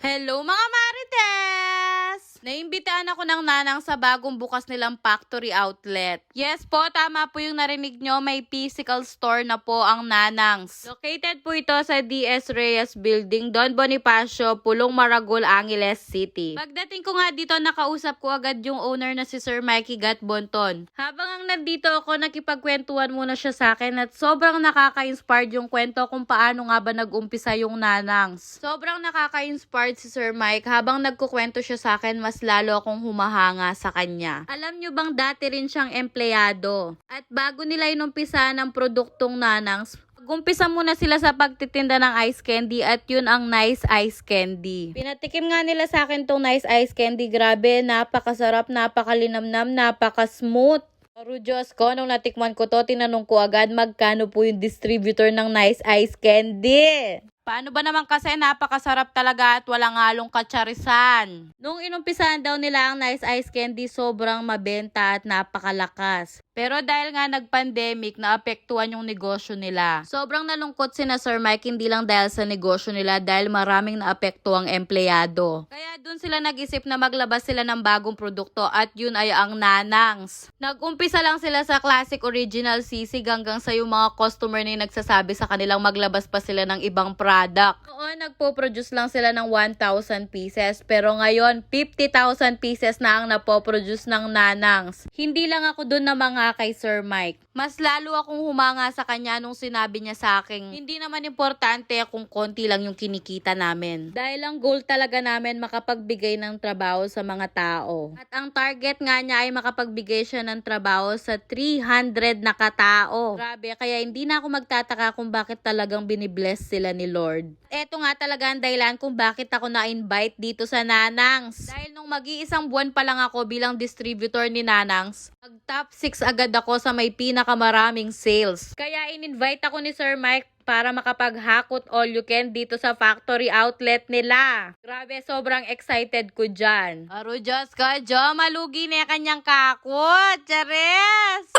Hello mga Marites! Naimbitahan ako ng nanang sa bagong bukas nilang factory outlet. Yes po, tama po yung narinig nyo, may physical store na po ang nanangs. Located po ito sa DS Reyes Building, Don Bonifacio, Pulong Maragol, Angeles City. Pagdating ko nga dito, nakausap ko agad yung owner na si Sir Mikey Gatbonton. Habang ang nandito ako, nakipagkwentuhan muna siya sa akin at sobrang nakaka-inspired yung kwento kung paano nga ba nag-umpisa yung nanangs. Sobrang nakaka-inspired si Sir Mike. Habang nagkukwento siya sa akin, mas lalo akong humahanga sa kanya. Alam nyo bang dati rin siyang empleyado? At bago nila inumpisa ng produktong nanangs, umpisa muna sila sa pagtitinda ng ice candy at yun ang Nice Ice Candy. Pinatikim nga nila sa akin tong Nice Ice Candy. Grabe, napakasarap, napakalinamnam, napaka-smooth. Pero Diyos ko, nung natikman ko to, tinanong ko agad magkano po yung distributor ng Nice Ice Candy. Paano ba naman kasi napakasarap talaga at walang halong katsarisan. Nung inumpisahan daw nila ang Nice Ice Candy, sobrang mabenta at napakalakas. Pero dahil nga nag-pandemic, naapektuhan yung negosyo nila. Sobrang nalungkot si na Sir Mike, hindi lang dahil sa negosyo nila, dahil maraming naapektuhang empleyado. Kaya dun sila nag-isip na maglabas sila ng bagong produkto at yun ay ang nanangs. Nag-umpisa lang sila sa classic original sisig hanggang sa yung mga customer na yung nagsasabi sa kanilang maglabas pa sila ng ibang product. Noon, nagpo-produce lang sila ng 1,000 pieces. Pero ngayon, 50,000 pieces na ang napoproduce ng nanangs. Hindi lang ako dun na mga kay Sir Mike. Mas lalo akong humanga sa kanya nung sinabi niya sa akin, hindi naman importante kung konti lang yung kinikita namin. Dahil ang goal talaga namin makapagbigay ng trabaho sa mga tao. At ang target nga niya ay makapagbigay siya ng trabaho sa 300 na katao. Grabe, kaya hindi na ako magtataka kung bakit talagang binibless sila ni Lord. Eto nga talaga ang dahilan kung bakit ako na-invite dito sa Nanangs. Dahil nung mag-iisang buwan pa lang ako bilang distributor ni Nanangs, mag-top 6 agad ako sa may pinakamaraming sales. Kaya in-invite ako ni Sir Mike para makapaghakot all you can dito sa factory outlet nila. Grabe, sobrang excited ko dyan. Aro Diyos ko, Jo, malugi na kanyang kakot. Chares!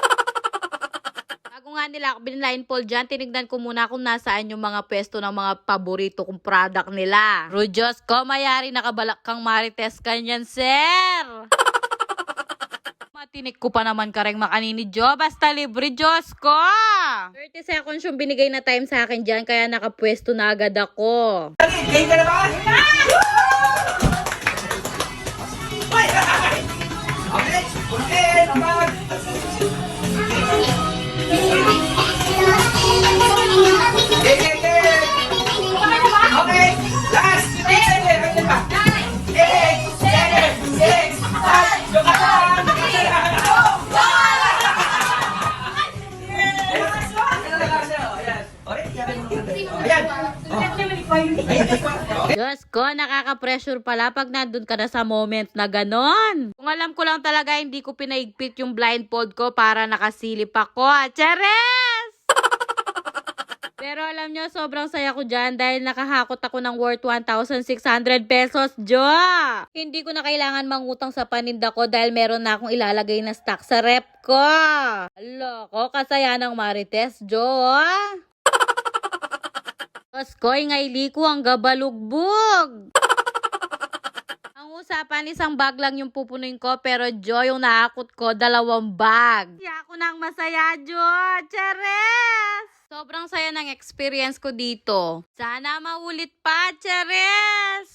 Bago nga nila ako binblindfold dyan, tinignan ko muna kung nasaan yung mga pwesto ng mga paborito kong product nila. Aro Diyos ko, mayari nakabalak kang Marites kanyan, sir! Matinik ko pa naman kareng makanini, Jo. Basta libre, Diyos ko! 30 seconds yung binigay na time sa akin dyan, kaya nakapwesto na agad ako. Game ka na ba? Okay, okay, napag! Okay, last! Ayun pa! 8, 7, 6, 5, yung katawan! Diyos ko, nakaka-pressure pala pag nandun ka na sa moment na ganon. Kung alam ko lang talaga, hindi ko pinaigpit yung blindfold ko para nakasilip ako. Chares! Pero alam nyo, sobrang saya ko dyan dahil nakahakot ako ng worth 1,600 pesos, Jo! Hindi ko na kailangan mangutang sa paninda ko dahil meron na akong ilalagay na stock sa rep ko. Loko, kasaya ng Marites, Jo! Koy, ngay liko ang gabalugbog. Ang usapan, isang bag lang yung pupunuin ko, pero Jo, yung naakot ko, 2 bag. Kaya ako nang masaya, Jo! Chares! Sobrang saya ng experience ko dito. Sana maulit pa, Chares!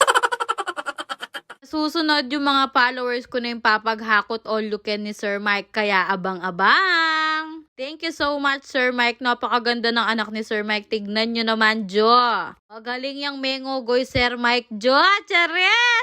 Susunod yung mga followers ko na yung papaghakot all you can ni Sir Mike, kaya abang-abang! Thank you so much, Sir Mike. Napakaganda ng anak ni Sir Mike. Tignan nyo naman, Jo. Magaling yung mengogoy, Sir Mike, Jo. Chares!